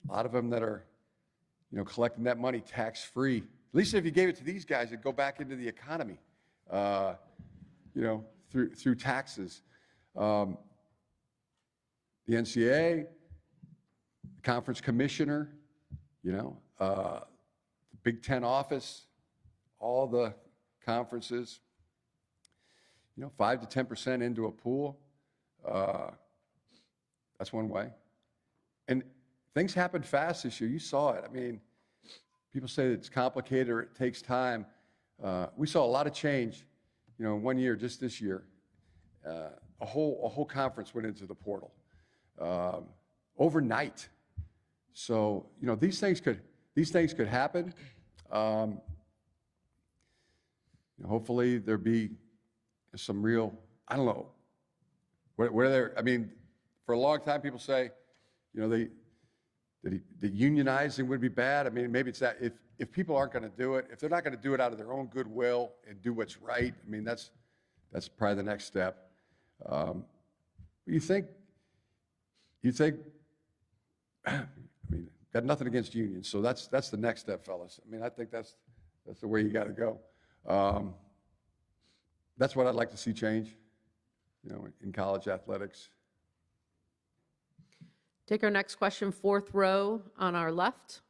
a lot of them that are, collecting that money tax-free. At least if you gave it to these guys, it'd go back into the economy, through taxes. The NCAA, the conference commissioner, the Big Ten office, all the conferences, 5 to 10% into a pool. That's one way. And things happened fast this year. You saw it. I mean, people say it's complicated or it takes time. We saw a lot of change, in 1 year, just this year. A whole conference went into the portal overnight. So, these things could happen. Hopefully there be some real, I don't know, where there. I mean, for a long time people say, that unionizing would be bad. I mean, maybe it's that if people aren't going to do it, if they're not going to do it out of their own goodwill and do what's right, I mean, that's probably the next step. You think, I mean, got nothing against unions, so that's the next step, fellas. I mean, I think that's the way you got to go. That's what I'd like to see change, in college athletics. Take our next question, fourth row on our left.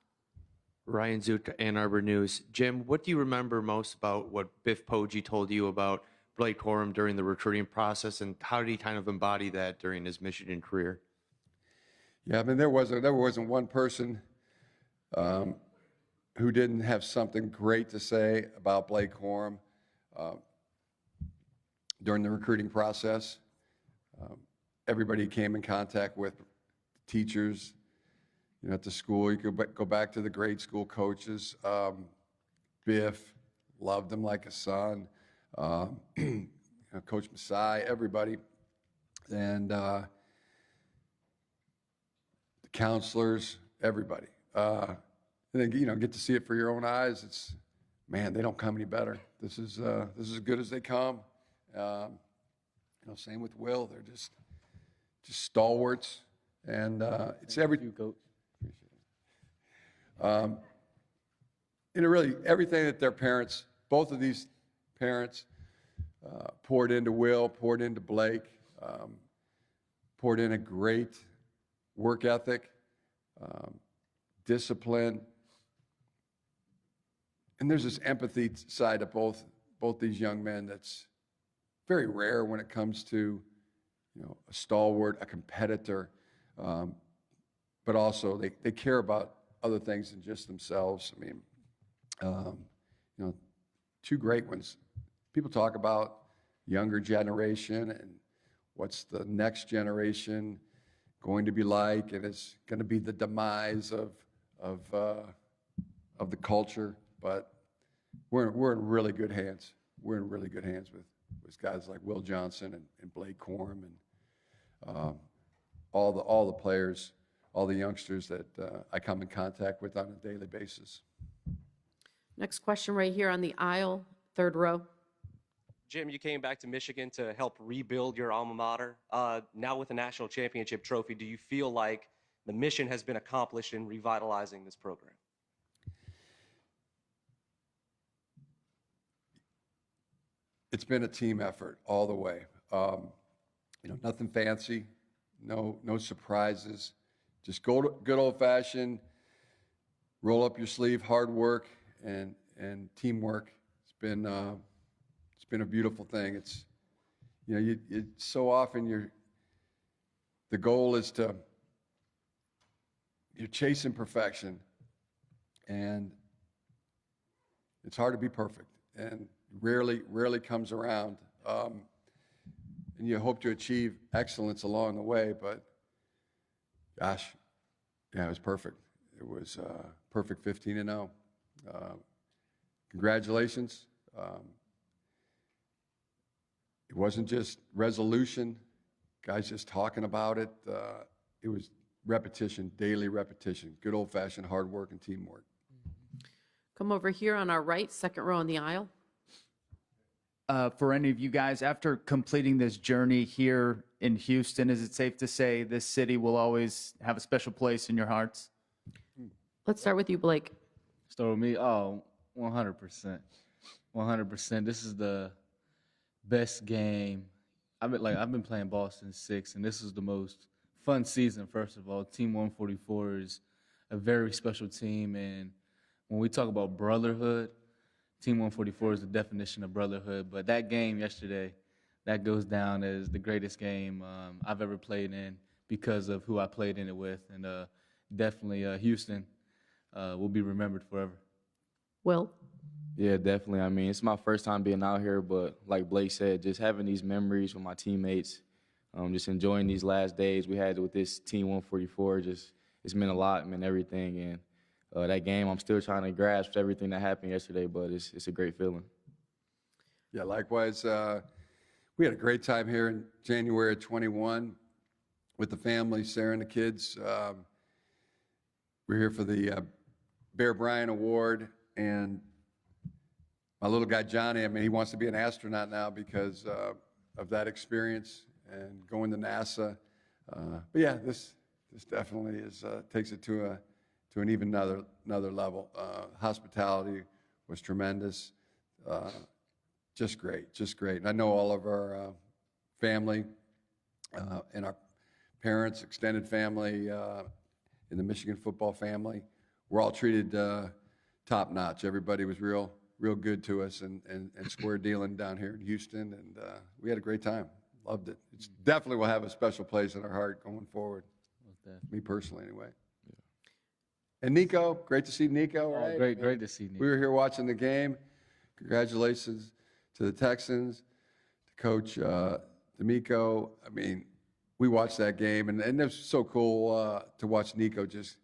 Ryan Zook, Ann Arbor News. Jim, what do you remember most about what Biff Poggi told you about Blake Corum during the recruiting process, and how did he kind of embody that during his Michigan career? Yeah, I mean, there wasn't one person who didn't have something great to say about Blake Corum during the recruiting process. Everybody came in contact with teachers, at the school. You could go back to the grade school coaches. Biff loved him like a son. Coach Masai, everybody, and the counselors, everybody. And then get to see it for your own eyes. It's, man, they don't come any better. This is as good as they come. Same with Will. They're just stalwarts, and it's everything. Really everything that their parents, both of these parents, poured into Will, poured into Blake, poured in a great work ethic, discipline, and there's this empathy side of both these young men that's very rare when it comes to, a stalwart, a competitor, but also they care about other things than just themselves. I mean, two great ones. People talk about younger generation and what's the next generation going to be like, and it's going to be the demise of the culture. But we're in really good hands. We're in really good hands with guys like Will Johnson and Blake Corum and all the players, all the youngsters that I come in contact with on a daily basis. Next question right here on the aisle, third row. Jim, you came back to Michigan to help rebuild your alma mater. Now with the national championship trophy, do you feel like the mission has been accomplished in revitalizing this program? It's been a team effort all the way. Nothing fancy, no surprises, just good old-fashioned, roll up your sleeve, hard work and teamwork. It's been a beautiful thing. It's so often the goal is you're chasing perfection, and it's hard to be perfect, and rarely comes around. And you hope to achieve excellence along the way, but gosh, yeah, it was perfect. It was perfect 15-0. Congratulations. It wasn't just resolution, guys just talking about it. It was repetition, daily repetition, good old-fashioned hard work and teamwork. Come over here on our right, second row on the aisle. For any of you guys, after completing this journey here in Houston, is it safe to say this city will always have a special place in your hearts? Let's start with you, Blake. Start with me. Oh, 100%. 100%. This is the best game. I've been playing ball since 6, and this is the most fun season. First of all, Team 144 is a very special team, and when we talk about brotherhood, Team 144 is the definition of brotherhood. But that game yesterday, that goes down as the greatest game I've ever played in because of who I played in it with, and definitely Houston will be remembered forever. Will? Yeah, definitely. I mean, it's my first time being out here, but like Blake said, just having these memories with my teammates, just enjoying these last days we had with this Team 144, it's meant a lot, it meant everything. And that game, I'm still trying to grasp everything that happened yesterday, but it's a great feeling. Yeah, likewise. We had a great time here in January of 21 with the family, Sarah and the kids. We're here for the Bear Bryant Award, and my little guy Johnny, I mean, he wants to be an astronaut now because of that experience and going to NASA. But yeah, this definitely takes it to an even another level. Hospitality was tremendous. Just great. And I know all of our family and our parents, extended family in the Michigan football family. We're all treated top notch. Everybody was real good to us and square dealing down here in Houston, and we had a great time. Loved it. It's definitely will have a special place in our heart going forward. Me personally, anyway. Yeah. And Nico, great to see Nico. Oh, Right? great to see Nico. We were here watching the game. Congratulations to the Texans, to Coach D'Amico. I mean, we watched that game, and it was so cool to watch Nico just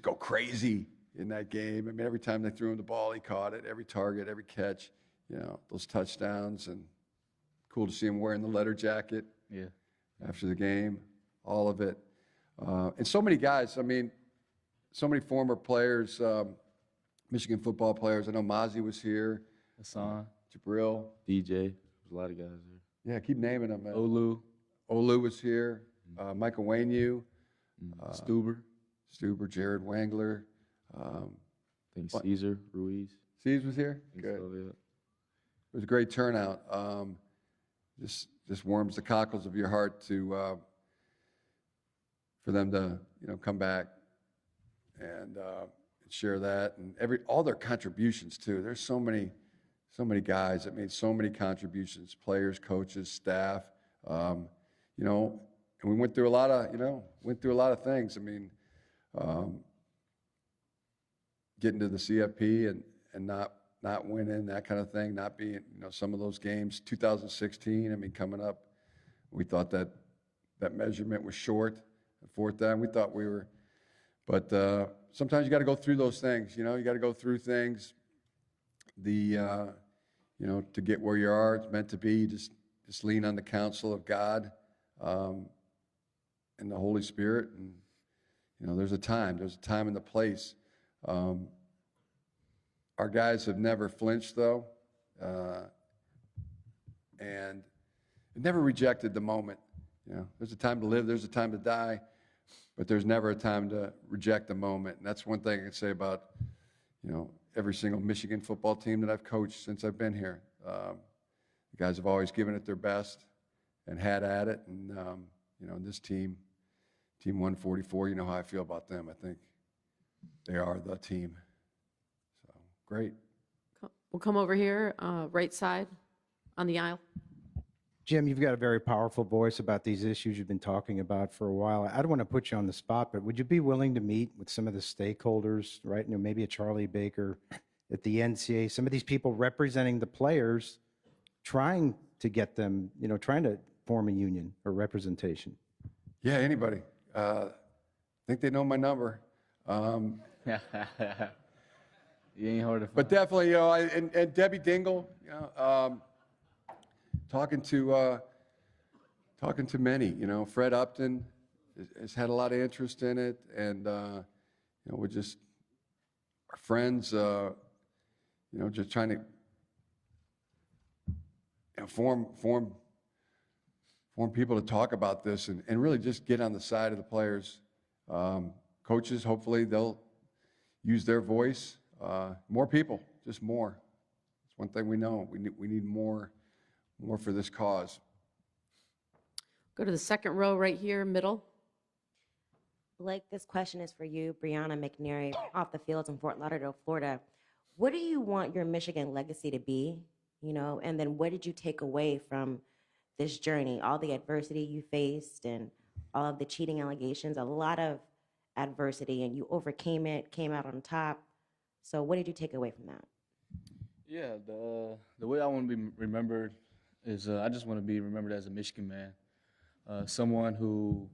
go crazy in that game. I mean, every time they threw him the ball, he caught it. Every target, every catch, those touchdowns, and cool to see him wearing the letter jacket. Yeah. After the game, all of it, and so many guys. I mean, so many former players, Michigan football players. I know Mozzie was here. Hassan, Jabril, DJ, there's a lot of guys there. yeah, keep naming them. Man. Olu, was here. Michael Wainu, Stuber, Jared Wangler. I think Caesar Ruiz. Steve was here. I think Good. so, yeah. It was a great turnout. Just warms the cockles of your heart to for them to come back and share that, and all their contributions too. There's so many guys that made so many contributions, players, coaches, staff. And we went through a lot of things. I mean, getting to the CFP and not winning, that kind of thing, not being, some of those games. 2016, I mean, coming up, we thought that measurement was short. At fourth down, we thought we were, but sometimes you got to go through those things. You got to go through things. To get where you are, it's meant to be. Just lean on the counsel of God and the Holy Spirit, and there's a time and the place. Our guys have never flinched, though, and never rejected the moment. There's a time to live, there's a time to die, but there's never a time to reject the moment. And that's one thing I can say about, every single Michigan football team that I've coached since I've been here. The guys have always given it their best and had at it. And, this team 144, you know how I feel about them. I think they are the team. So, great. We'll come over here, right side on the aisle. Jim, you've got a very powerful voice about these issues you've been talking about for a while. I don't want to put you on the spot, but would you be willing to meet with some of the stakeholders, right? Maybe a Charlie Baker at the NCAA, some of these people representing the players, trying to get them, trying to form a union or representation? Yeah, anybody. I think they know my number. You ain't hard to find. But definitely, and Debbie Dingle, talking to many, Fred Upton has had a lot of interest in it, and we're just our friends, just trying to form people to talk about this and really just get on the side of the players. Coaches, hopefully they'll use their voice. More people, just more. It's one thing we know. We need more for this cause. Go to the second row right here, middle. Blake, this question is for you, Brianna McNary, off the fields in Fort Lauderdale, Florida. What do you want your Michigan legacy to be? You know, and then what did you take away from this journey? All the adversity you faced and all of the cheating allegations, a lot of adversity, and you overcame it, came out on top. So what did you take away from that? Yeah, the way I want to be remembered is I just want to be remembered as a Michigan man, someone who,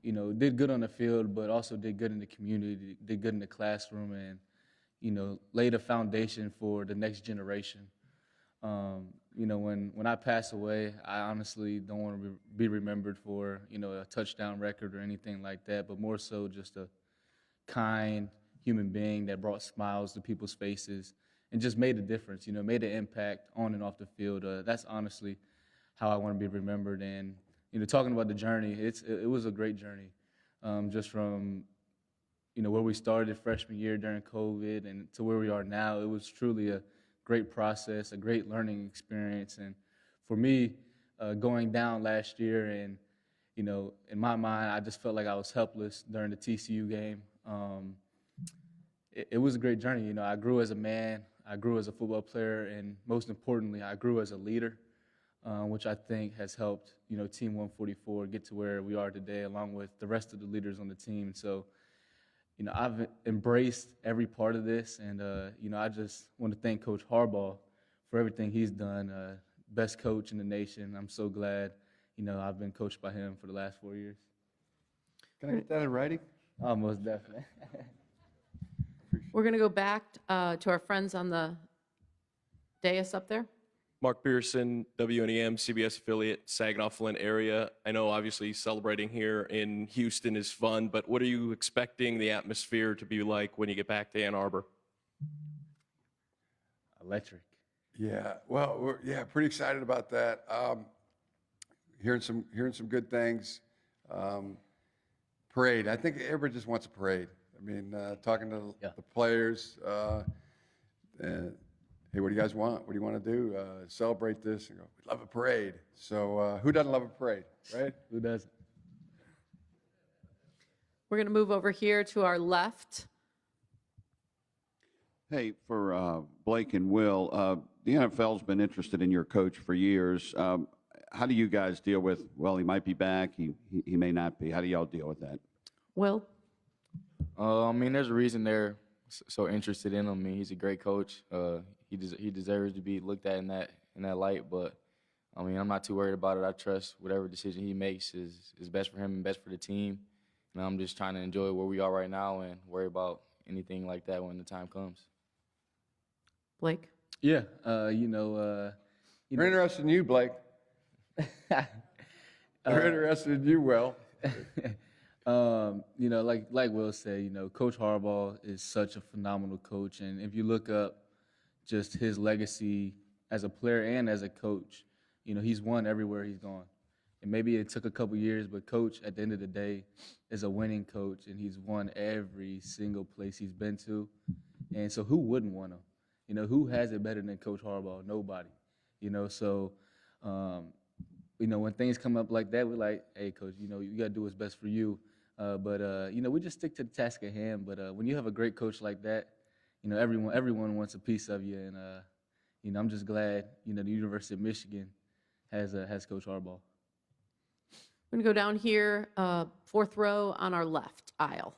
you know, did good on the field, but also did good in the community, did good in the classroom, and, you know, laid a foundation for the next generation. You know, when I pass away, I honestly don't want to be remembered for, you know, a touchdown record or anything like that, but more so just a kind human being that brought smiles to people's faces and just made a difference, you know, made an impact on and off the field. That's honestly how I want to be remembered. And, you know, talking about the journey, it was a great journey, just from, you know, where we started freshman year during COVID and to where we are now. It was truly a great process, a great learning experience. And for me, going down last year and, you know, in my mind, I just felt like I was helpless during the TCU game. It was a great journey. You know, I grew as a man, I grew as a football player, and most importantly, I grew as a leader, which I think has helped, you know, Team 144 get to where we are today, along with the rest of the leaders on the team. And so, you know, I've embraced every part of this, and, you know, I just want to thank Coach Harbaugh for everything he's done. Best coach in the nation. I'm so glad, you know, I've been coached by him for the last 4 years. Can I get that in writing? Almost definitely. We're going to go back to our friends on the dais up there. Mark Pearson, WNEM, CBS affiliate, Saginaw Flint area. I know obviously celebrating here in Houston is fun, but what are you expecting the atmosphere to be like when you get back to Ann Arbor? Electric. Yeah, well, we're pretty excited about that. Hearing some good things. Parade. I think everybody just wants a parade. I mean, talking to the players, hey, what do you guys want? What do you want to do? Celebrate this? And go, we love a parade. So who doesn't love a parade, right? Who doesn't? We're going to move over here to our left. Hey, for Blake and Will, the NFL's been interested in your coach for years. How do you guys deal with, well, he might be back, he may not be. How do y'all deal with that? Will? I mean, there's a reason they're so interested in him. I mean, he's a great coach. He deserves to be looked at in that light. But I mean, I'm not too worried about it. I trust whatever decision he makes is best for him and best for the team. And I'm just trying to enjoy where we are right now and worry about anything like that when the time comes. Blake? Yeah, you know. We're interested in you, Blake. We're interested in you, Will. You know, like Will said, you know, Coach Harbaugh is such a phenomenal coach, and if you look up just his legacy as a player and as a coach, you know, he's won everywhere he's gone. And maybe it took a couple years, but Coach, at the end of the day, is a winning coach, and he's won every single place he's been to. And so who wouldn't want him? You know, who has it better than Coach Harbaugh? Nobody. You know, so, you know, when things come up like that, we're like, hey, Coach, you know, you got to do what's best for you. But you know, we just stick to the task at hand. But when you have a great coach like that, you know, everyone wants a piece of you. And, you know, I'm just glad, you know, the University of Michigan has Coach Harbaugh. We're going to go down here, fourth row on our left aisle.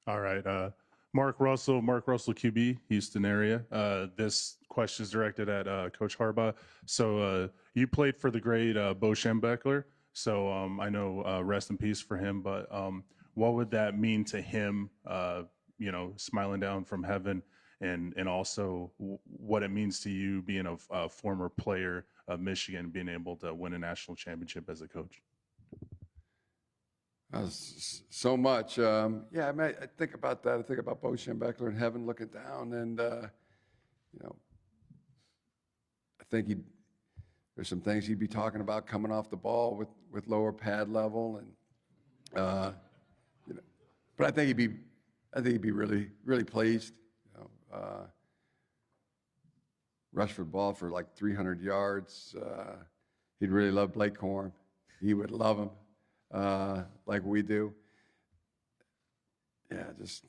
All right. Mark Russell, QB, Houston area. This question is directed at Coach Harbaugh. So you played for the great Bo Schembechler. So I know rest in peace for him, but what would that mean to him, you know, smiling down from heaven, and also what it means to you being a former player of Michigan, being able to win a national championship as a coach? So much. Yeah, I mean, I think about that. I think about Bo Schembechler in heaven looking down, and, you know, I think there's some things he'd be talking about coming off the ball with lower pad level, and you know, but I think I think he'd be really, really pleased. Rush for the ball for like 300 yards. He'd really love Blake Corum. He would love him like we do. Yeah, just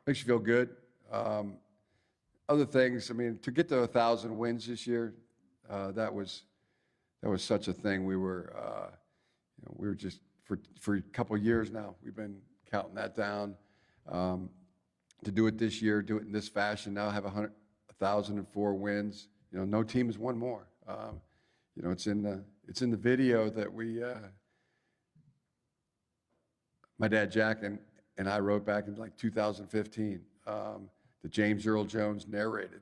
makes you feel good. Other things, I mean, to get to 1,000 wins this year, that was such a thing. We were just for a couple of years now, we've been counting that down. To do it this year, do it in this fashion, now have 1,004 wins. No team has won more. It's in the video that my dad Jack and I wrote back in like 2015 that James Earl Jones narrated.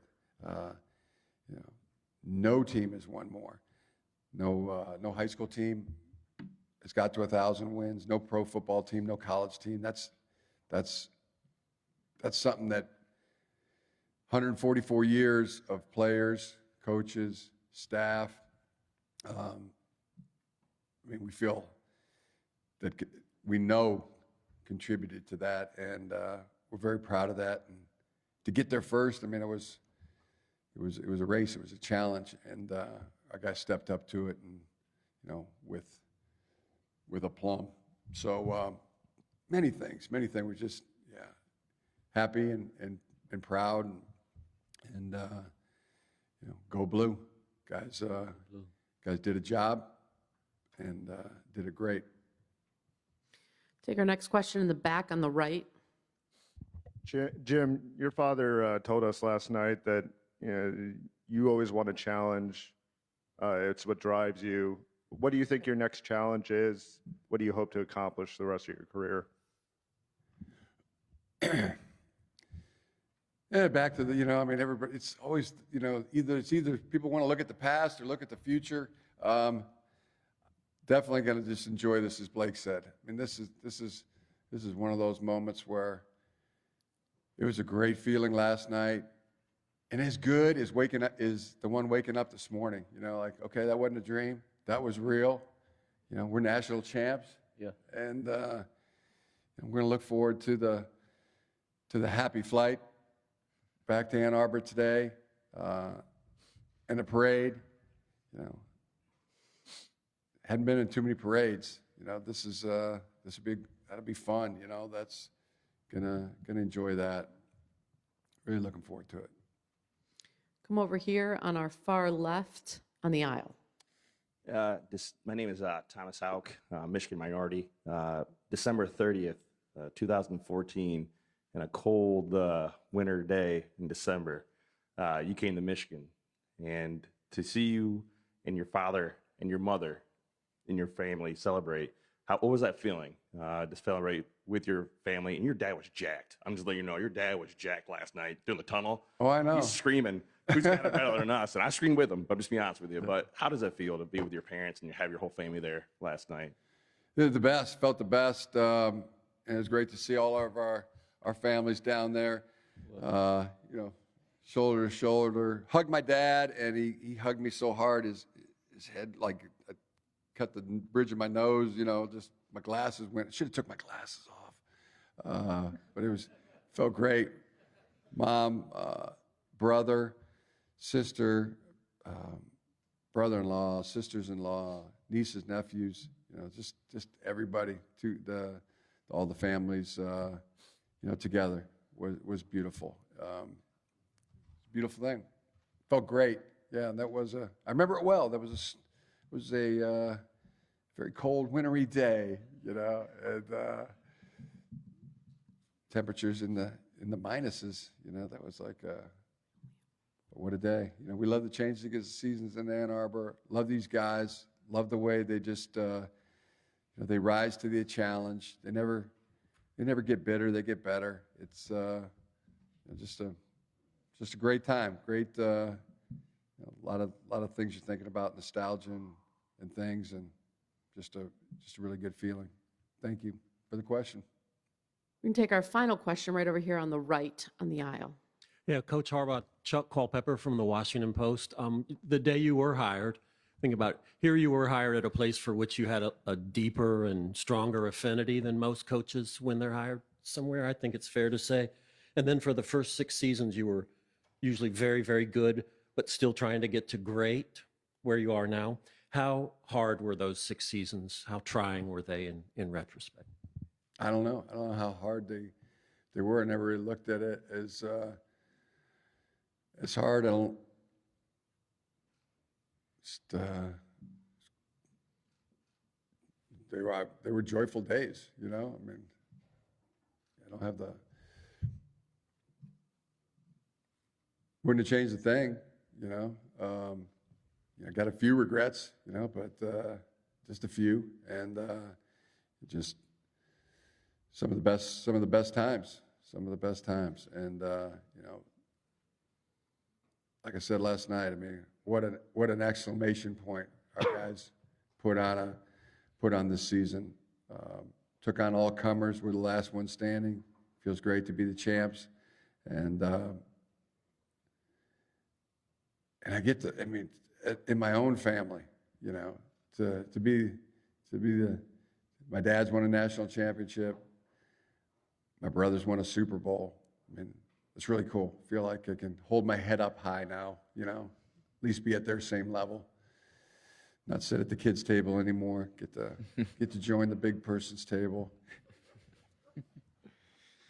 No team has won more. No high school team has got to 1,000 wins. No pro football team, no college team. That's something that 144 years of players, coaches, staff. We feel that we know contributed to that, and we're very proud of that. And to get there first, it was a race, it was a challenge, and our guys stepped up to it, and with aplomb. So many things. We're just happy and proud, and go blue, guys. Guys did a job and did it great. Take our next question in the back on the right. Jim, your father told us last night that you always want a challenge. It's what drives you. What do you think your next challenge is? What do you hope to accomplish the rest of your career? Yeah, back to everybody. It's always either people want to look at the past or look at the future. Definitely going to just enjoy this, as Blake said. This is one of those moments where it was a great feeling last night, and as good as the one waking up this morning. Okay, that wasn't a dream. That was real. We're national champs. Yeah. And we're going to look forward to the happy flight back to Ann Arbor today, and the parade. Hadn't been in too many parades. That'll be fun. That's gonna enjoy that. Really looking forward to it. Come over here on our far left on the aisle. My name is Thomas Hauk, Michigan minority. December 30th, 2014, in a cold winter day in December, you came to Michigan. And to see you and your father and your mother and your family celebrate, what was that feeling to celebrate with your family? And your dad was jacked. I'm just letting you know, your dad was jacked last night during the tunnel. Oh, I know. He's screaming, who's got it better than us? And I screamed with him, but just be honest with you. But how does it feel to be with your parents and have your whole family there last night? It was the best, felt the best. And it was great to see all of our families down there, shoulder to shoulder. Hugged my dad, and he hugged me so hard, his head, like, cut the bridge of my nose, just my glasses went. Should have took my glasses off. But felt great. Mom, brother, sister, brother-in-law, sisters-in-law, nieces, nephews, just everybody, all the families, together was beautiful. Beautiful thing. Felt great. Yeah, and I remember it well. That was a very cold, wintry day, and temperatures in the minuses. That was like what a day. We love the changes because the seasons in Ann Arbor. Love these guys. Love the way they just they rise to the challenge. They never get bitter. They get better. It's just a great time. Great. A lot of things you're thinking about, nostalgia and things, and just a really good feeling. Thank you for the question. We can take our final question right over here on the right on the aisle. Yeah, Coach Harbaugh, Chuck Culpepper from the Washington Post. The day you were hired, think about it, here you were hired at a place for which you had a deeper and stronger affinity than most coaches when they're hired. somewhere, I think it's fair to say. And then for the first 6 seasons, you were usually very, very good, but still trying to get to great where you are now. How hard were those 6 seasons? How trying were they in retrospect? I don't know. I don't know how hard they were. I never really looked at it as hard. I don't. Just, they were joyful days, you know. I mean, I don't have the. Wouldn't have changed a thing, you know. I got a few regrets, you know, but just a few, and just some of the best times, and you know, like I said last night, I mean, what an exclamation point our guys put on this season. Took on all comers. We're the last one standing. Feels great to be the champs, and I get to, I mean, in my own family, you know, to be my dad's won a national championship. My brothers won a Super Bowl. I mean, it's really cool. I feel like I can hold my head up high now, you know, at least be at their same level. Not sit at the kids' table anymore. Get to join the big person's table.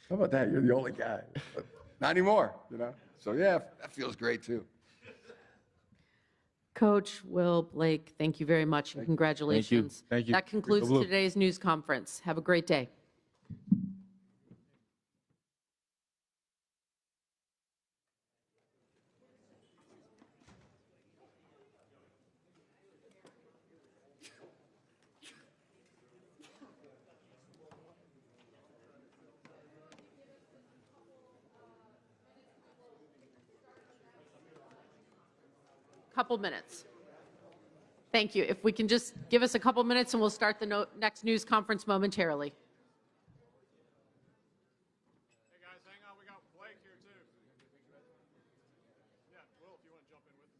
How about that? You're the only guy. But not anymore, you know. So yeah, that feels great too. Coach Will, Blake, thank you very much and congratulations. Thank you. That concludes today's news conference. Have a great day. Couple minutes. Thank you. If we can just give us a couple minutes and we'll start the next news conference momentarily. Hey guys, hang on. We got Blake here too. Yeah, Will, if you want to jump in with